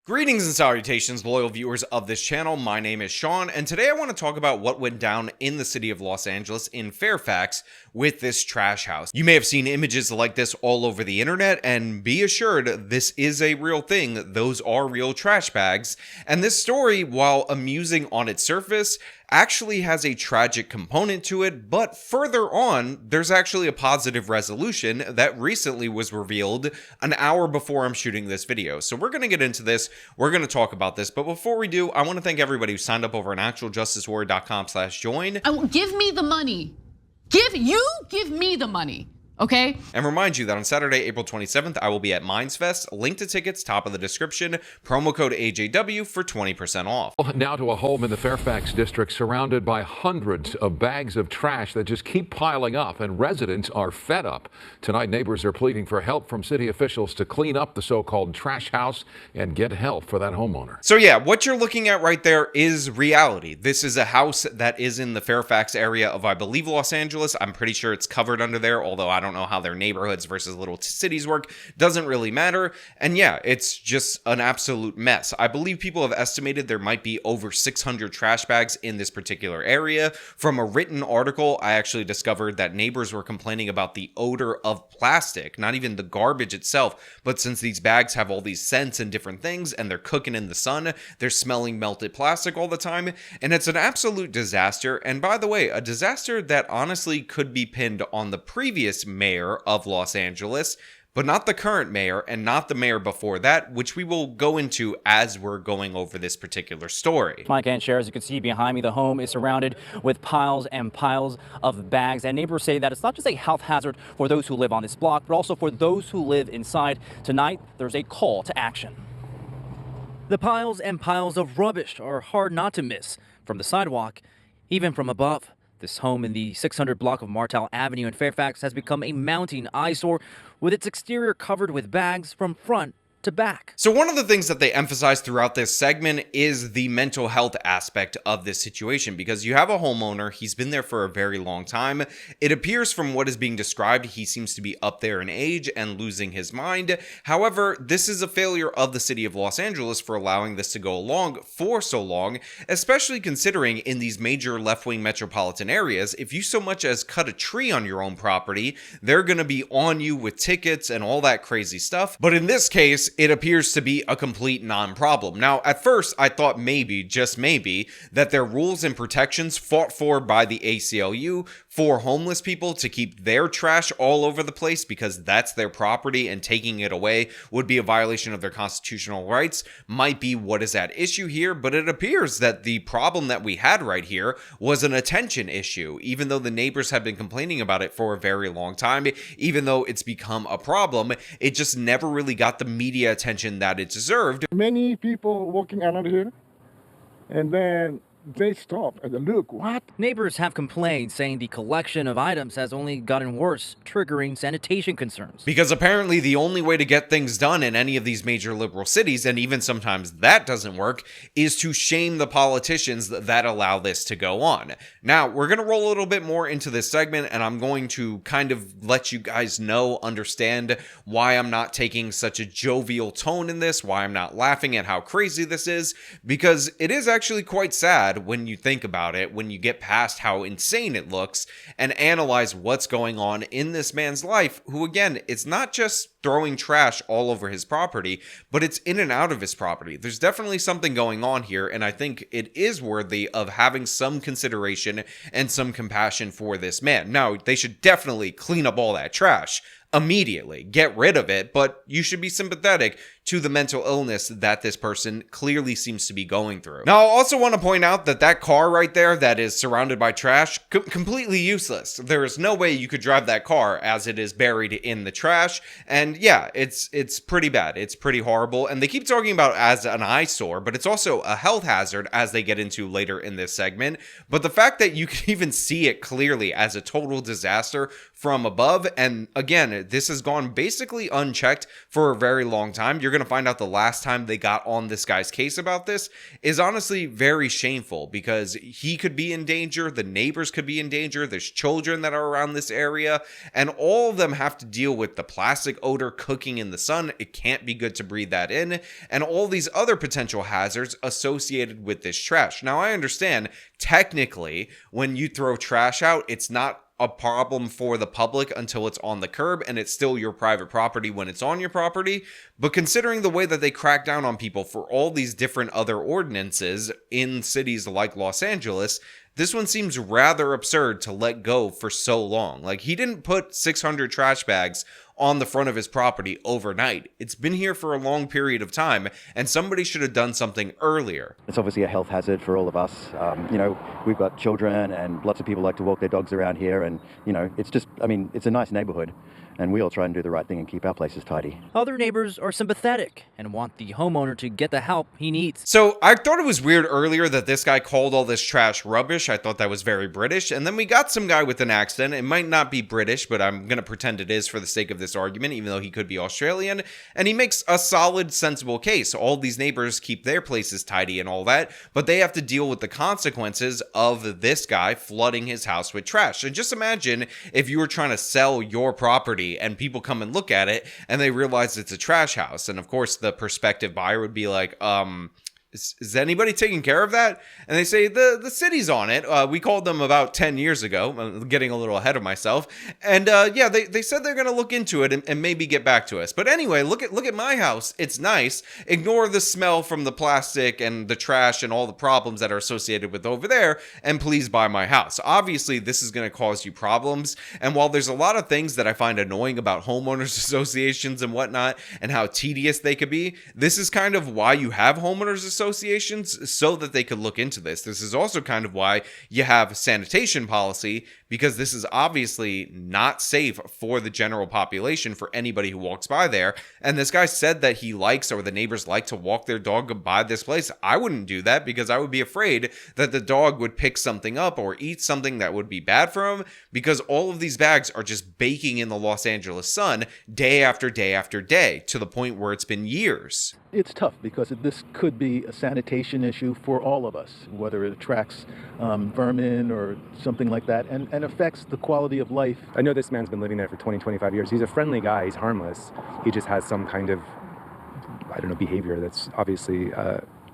Greetings and salutations, loyal viewers of this channel. My name is Sean, and today I want to talk about what went down in the city of Los Angeles in Fairfax with this trash house. You may have seen images like this all over the internet, and be assured this is a real thing. Those are real trash bags. And this story, while amusing on its surface, actually has a tragic component to it, but further on, there's actually a positive resolution that recently was revealed an hour before I'm shooting this video. So we're going to get into this, we're going to talk about this, but before we do, I want to thank everybody who signed up over on actualjusticewarrior.com/join. Give me the money. Give me the money. Okay. And remind you that on Saturday, April 27th, I will be at Mindsfest. Link to tickets, top of the description. Promo code AJW for 20% off. Now to a home in the Fairfax district surrounded by hundreds of bags of trash that just keep piling up, and residents are fed up. Tonight, neighbors are pleading for help from city officials to clean up the so-called trash house and get help for that homeowner. So yeah, what you're looking at right there is reality. This is a house that is in the Fairfax area of, I believe, Los Angeles. I'm pretty sure it's covered under there, although I don't know how their neighborhoods versus little cities work. Doesn't really matter. And yeah, it's just an absolute mess. I believe people have estimated there might be over 600 trash bags in this particular area. From a written article, I actually discovered that neighbors were complaining about the odor of plastic, not even the garbage itself, but since these bags have all these scents and different things and they're cooking in the sun, they're smelling melted plastic all the time, and it's an absolute disaster. And by the way, a disaster that honestly could be pinned on the previous mayor of Los Angeles, but not the current mayor and not the mayor before that, which we will go into as we're going over this particular story. Mike and Cher, as you can see behind me, the home is surrounded with piles and piles of bags, and neighbors say that it's not just a health hazard for those who live on this block, but also for those who live inside. Tonight, there's a call to action. The piles and piles of rubbish are hard not to miss from the sidewalk, even from above. This home in the 600 block of Martel Avenue in Fairfax has become a mounting eyesore, with its exterior covered with bags from front to back. So one of the things that they emphasize throughout this segment is the mental health aspect of this situation, because you have a homeowner, he's been there for a very long time. It appears from what is being described, he seems to be up there in age and losing his mind. However, this is a failure of the city of Los Angeles for allowing this to go along for so long, especially considering in these major left-wing metropolitan areas, if you so much as cut a tree on your own property, they're going to be on you with tickets and all that crazy stuff. But in this case, it appears to be a complete non-problem. Now, at first, I thought maybe, just maybe, that their rules and protections fought for by the ACLU for homeless people to keep their trash all over the place because that's their property and taking it away would be a violation of their constitutional rights might be what is at issue here, but it appears that the problem that we had right here was an attention issue, even though the neighbors have been complaining about it for a very long time. Even though it's become a problem, it just never really got the media attention that it deserved. Many people walking around here, and then they stop and they look, what? Neighbors have complained, saying the collection of items has only gotten worse, triggering sanitation concerns. Because apparently the only way to get things done in any of these major liberal cities, and even sometimes that doesn't work, is to shame the politicians that allow this to go on. Now, we're going to roll a little bit more into this segment, and I'm going to kind of let you guys understand why I'm not taking such a jovial tone in this, why I'm not laughing at how crazy this is, because it is actually quite sad when you think about it, when you get past how insane it looks and analyze what's going on in this man's life, who again, it's not just throwing trash all over his property, but it's in and out of his property. There's definitely something going on here, and I think it is worthy of having some consideration and some compassion for this man. Now, they should definitely clean up all that trash immediately, get rid of it, but you should be sympathetic to the mental illness that this person clearly seems to be going through. Now, I also want to point out that that car right there that is surrounded by trash, completely useless. There is no way you could drive that car as it is buried in the trash, and yeah, it's pretty bad. It's pretty horrible, and they keep talking about as an eyesore, but it's also a health hazard, as they get into later in this segment. But the fact that you can even see it clearly as a total disaster from above, and again, and this has gone basically unchecked for a very long time. You're going to find out the last time they got on this guy's case about this is honestly very shameful, because he could be in danger, the neighbors could be in danger, there's children that are around this area, and all of them have to deal with the plastic odor cooking in the sun. It can't be good to breathe that in, and all these other potential hazards associated with this trash. Now, I understand technically when you throw trash out, it's not a problem for the public until it's on the curb, and it's still your private property when it's on your property. But considering the way that they crack down on people for all these different other ordinances in cities like Los Angeles, this one seems rather absurd to let go for so long. Like, he didn't put 600 trash bags on the front of his property overnight. It's been here for a long period of time, and somebody should have done something earlier. It's obviously a health hazard for all of us. We've got children, and lots of people like to walk their dogs around here, and, it's just, it's a nice neighborhood, and we all try and do the right thing and keep our places tidy. Other neighbors are sympathetic and want the homeowner to get the help he needs. So I thought it was weird earlier that this guy called all this trash rubbish. I thought that was very British. And then we got some guy with an accent. It might not be British, but I'm going to pretend it is for the sake of this argument, even though he could be Australian. And he makes a solid, sensible case. All these neighbors keep their places tidy and all that, but they have to deal with the consequences of this guy flooding his house with trash. And just imagine if you were trying to sell your property and people come and look at it and they realize it's a trash house. And of course, the prospective buyer would be like, is anybody taking care of that? And they say, the city's on it. We called them about 10 years ago. I'm getting a little ahead of myself. And they said they're going to look into it and maybe get back to us. But anyway, look at my house. It's nice. Ignore the smell from the plastic and the trash and all the problems that are associated with over there, and please buy my house. Obviously, this is going to cause you problems. And while there's a lot of things that I find annoying about homeowners associations and whatnot, and how tedious they could be, this is kind of why you have homeowners associations, so that they could look into this. This is also kind of why you have sanitation policy, because this is obviously not safe for the general population, for anybody who walks by there. And this guy said that he likes, or the neighbors like, to walk their dog by this place. I wouldn't do that, because I would be afraid that the dog would pick something up or eat something that would be bad for him, because all of these bags are just baking in the Los Angeles sun day after day after day, to the point where it's been years. It's tough, because this could be a sanitation issue for all of us, whether it attracts vermin or something like that, and affects the quality of life. I know this man's been living there for 20, 25 years. He's a friendly guy. He's harmless. He just has some kind of, behavior that's obviously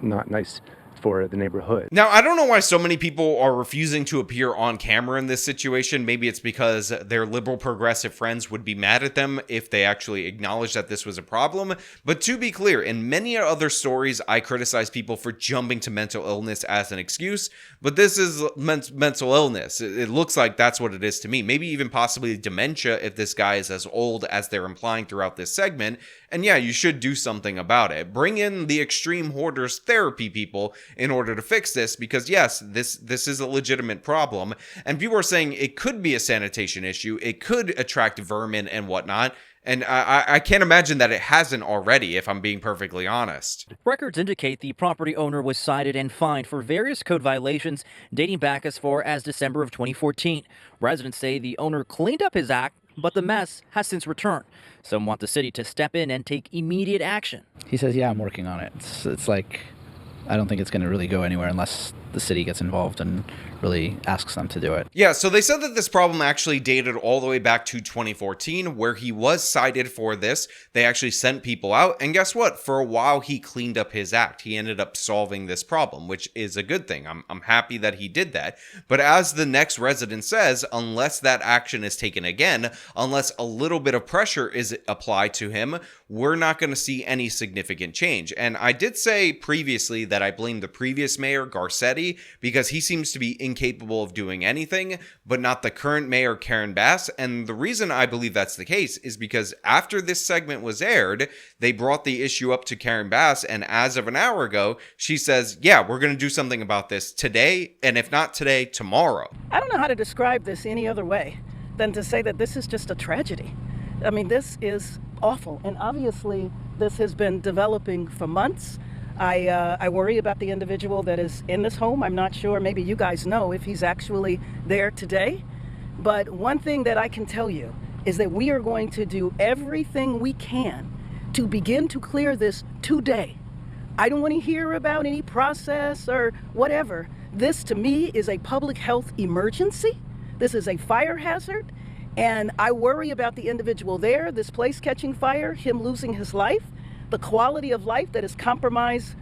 not nice for the neighborhood. Now, I don't know why so many people are refusing to appear on camera in this situation. Maybe it's because their liberal progressive friends would be mad at them if they actually acknowledged that this was a problem. But to be clear, in many other stories, I criticize people for jumping to mental illness as an excuse, but this is mental illness. It looks like that's what it is to me. Maybe even possibly dementia if this guy is as old as they're implying throughout this segment. And yeah, you should do something about it. Bring in the extreme hoarders therapy people in order to fix this, because yes, this is a legitimate problem. And people are saying it could be a sanitation issue. It could attract vermin and whatnot. And I can't imagine that it hasn't already, if I'm being perfectly honest. Records indicate the property owner was cited and fined for various code violations dating back as far as December of 2014. Residents say the owner cleaned up his act, but the mess has since returned. Some want the city to step in and take immediate action. He says, yeah, I'm working on it. It's like, I don't think it's going to really go anywhere unless the city gets involved and really asks them to do it. Yeah, so they said that this problem actually dated all the way back to 2014, where he was cited for this. They actually sent people out, and guess what? For a while, he cleaned up his act. He ended up solving this problem, which is a good thing. I'm happy that he did that. But as the next resident says, unless that action is taken again, unless a little bit of pressure is applied to him, we're not going to see any significant change. And I did say previously that I blame the previous mayor, Garcetti, because he seems to be incapable of doing anything, but not the current mayor, Karen Bass. And the reason I believe that's the case is because after this segment was aired, they brought the issue up to Karen Bass, and as of an hour ago, she says, yeah, we're going to do something about this today, and if not today, tomorrow. I don't know how to describe this any other way than to say that this is just a tragedy. I mean, this is awful, and obviously this has been developing for months. I worry about the individual that is in this home. I'm not sure, maybe you guys know if he's actually there today. But one thing that I can tell you is that we are going to do everything we can to begin to clear this today. I don't want to hear about any process or whatever. This, to me, is a public health emergency. This is a fire hazard. And I worry about the individual there, this place catching fire, him losing his life, the quality of life that is compromised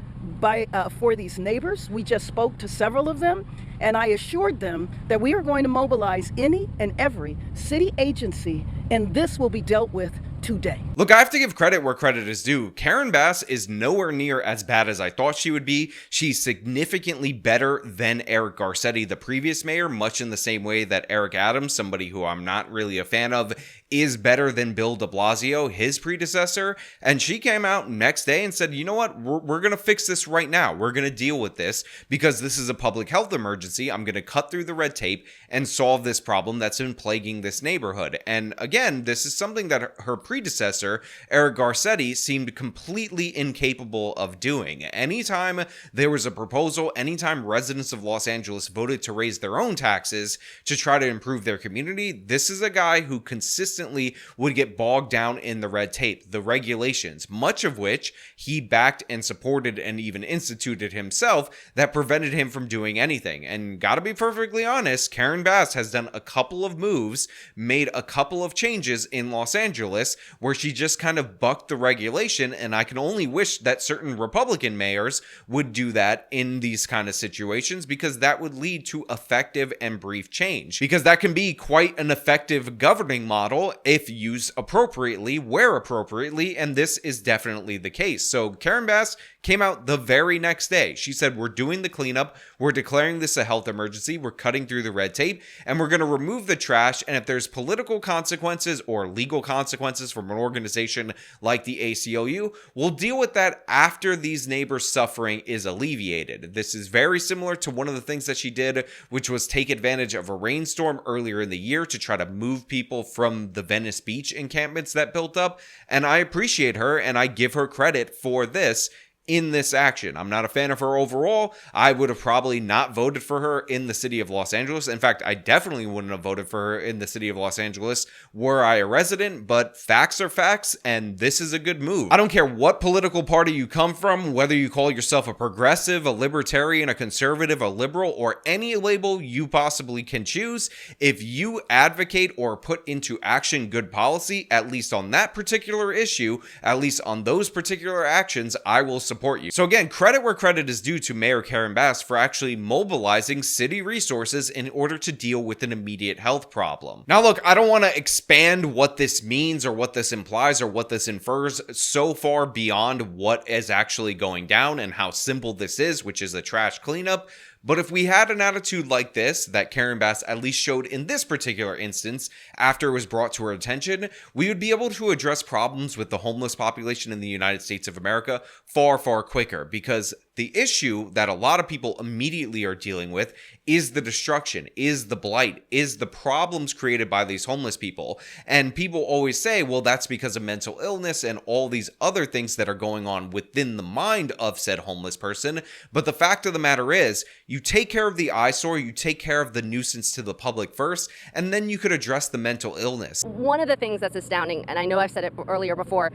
for these neighbors. We just spoke to several of them, and I assured them that we are going to mobilize any and every city agency, and this will be dealt with today. Look, I have to give credit where credit is due. Karen Bass is nowhere near as bad as I thought she would be. She's significantly better than Eric Garcetti, the previous mayor, much in the same way that Eric Adams, somebody who I'm not really a fan of, is better than Bill de Blasio, his predecessor. And she came out next day and said, you know what, we're going to fix this right now. We're going to deal with this because this is a public health emergency. I'm going to cut through the red tape and solve this problem that's been plaguing this neighborhood. And again, this is something that her predecessor, Eric Garcetti, seemed completely incapable of doing. Anytime there was a proposal, anytime residents of Los Angeles voted to raise their own taxes to try to improve their community, this is a guy who consistently would get bogged down in the red tape, the regulations, much of which he backed and supported and even instituted himself, that prevented him from doing anything. And gotta be perfectly honest, Karen Bass has done a couple of moves, made a couple of changes in Los Angeles where she just kind of bucked the regulation, and I can only wish that certain Republican mayors would do that in these kind of situations, because that would lead to effective and brief change, because that can be quite an effective governing model if used appropriately, where appropriately, and this is definitely the case. So Karen Bass came out the very next day. She said, we're doing the cleanup, we're declaring this a health emergency, we're cutting through the red tape, and we're going to remove the trash, and if there's political consequences or legal consequences from an organization like the ACLU, we'll deal with that after these neighbors' suffering is alleviated. This is very similar to one of the things that she did, which was take advantage of a rainstorm earlier in the year to try to move people from the Venice Beach encampments that built up, and I appreciate her and I give her credit for this in this action. I'm not a fan of her overall. I would have probably not voted for her in the city of Los Angeles. In fact, I definitely wouldn't have voted for her in the city of Los Angeles were I a resident, but facts are facts, and this is a good move. I don't care what political party you come from, whether you call yourself a progressive, a libertarian, a conservative, a liberal, or any label you possibly can choose. If you advocate or put into action good policy, at least on that particular issue, at least on those particular actions, I will support you. So again, credit where credit is due to Mayor Karen Bass for actually mobilizing city resources in order to deal with an immediate health problem. Now look, I don't want to expand what this means or what this implies or what this infers so far beyond what is actually going down and how simple this is, which is a trash cleanup. But if we had an attitude like this, that Karen Bass at least showed in this particular instance, after it was brought to her attention, we would be able to address problems with the homeless population in the United States of America far, far quicker, because the issue that a lot of people immediately are dealing with is the destruction, is the blight, is the problems created by these homeless people. And people always say, well, that's because of mental illness and all these other things that are going on within the mind of said homeless person. But the fact of the matter is, you take care of the eyesore, you take care of the nuisance to the public first, and then you could address the mental illness. One of the things that's astounding, and I know I've said it earlier before,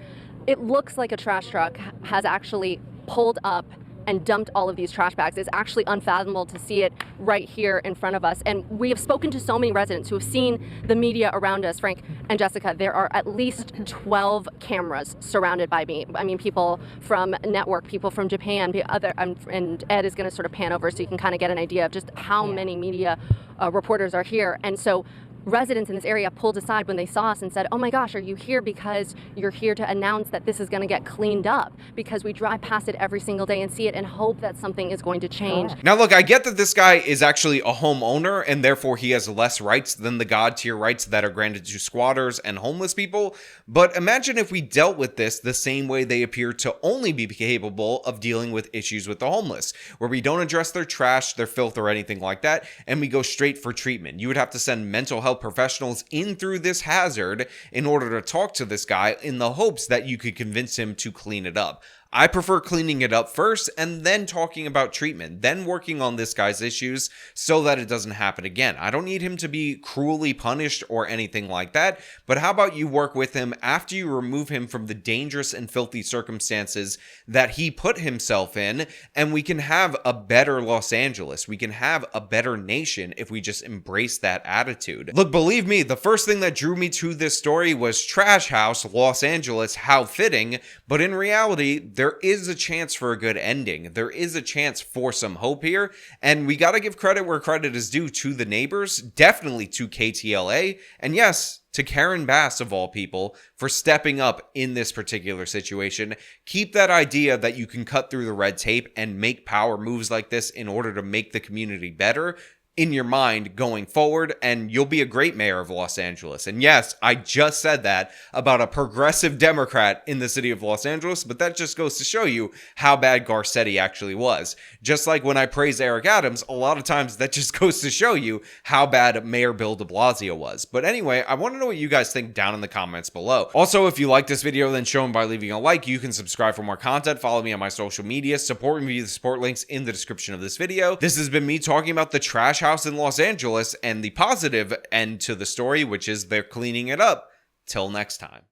it looks like a trash truck has actually pulled up and dumped all of these trash bags. It's actually unfathomable to see it right here in front of us. And we have spoken to so many residents who have seen the media around us. Frank and Jessica, there are at least 12 cameras surrounded by me. I mean, people from Network, people from Japan, and Ed is gonna sort of pan over so you can kind of get an idea of just how many media reporters are here. And so residents in this area pulled aside when they saw us and said, oh my gosh, are you here because you're here to announce that this is going to get cleaned up? Because we drive past it every single day and see it and hope that something is going to change. Now look, I get that this guy is actually a homeowner and therefore he has less rights than the God tier rights that are granted to squatters and homeless people, but imagine if we dealt with this the same way they appear to only be capable of dealing with issues with the homeless, where we don't address their trash, their filth, or anything like that, and we go straight for treatment. You would have to send mental health professionals in through this hazard in order to talk to this guy in the hopes that you could convince him to clean it up. I prefer cleaning it up first and then talking about treatment, then working on this guy's issues so that it doesn't happen again. I don't need him to be cruelly punished or anything like that, but how about you work with him after you remove him from the dangerous and filthy circumstances that he put himself in, and we can have a better Los Angeles. We can have a better nation if we just embrace that attitude. Look, believe me, the first thing that drew me to this story was Trash House, Los Angeles, how fitting, but in reality, there is a chance for a good ending. There is a chance for some hope here, and we gotta give credit where credit is due to the neighbors, definitely to KTLA, and yes, to Karen Bass of all people for stepping up in this particular situation. Keep that idea that you can cut through the red tape and make power moves like this in order to make the community better in your mind going forward, and you'll be a great mayor of Los Angeles. And yes, I just said that about a progressive Democrat in the city of Los Angeles, but that just goes to show you how bad Garcetti actually was. Just like when I praise Eric Adams, a lot of times that just goes to show you how bad Mayor Bill de Blasio was. But anyway, I want to know what you guys think down in the comments below. Also, if you like this video, then show them by leaving a like. You can subscribe for more content, follow me on my social media, support me via the support links in the description of this video. This has been me talking about the trash house in Los Angeles and the positive end to the story, which is they're cleaning it up. Till next time.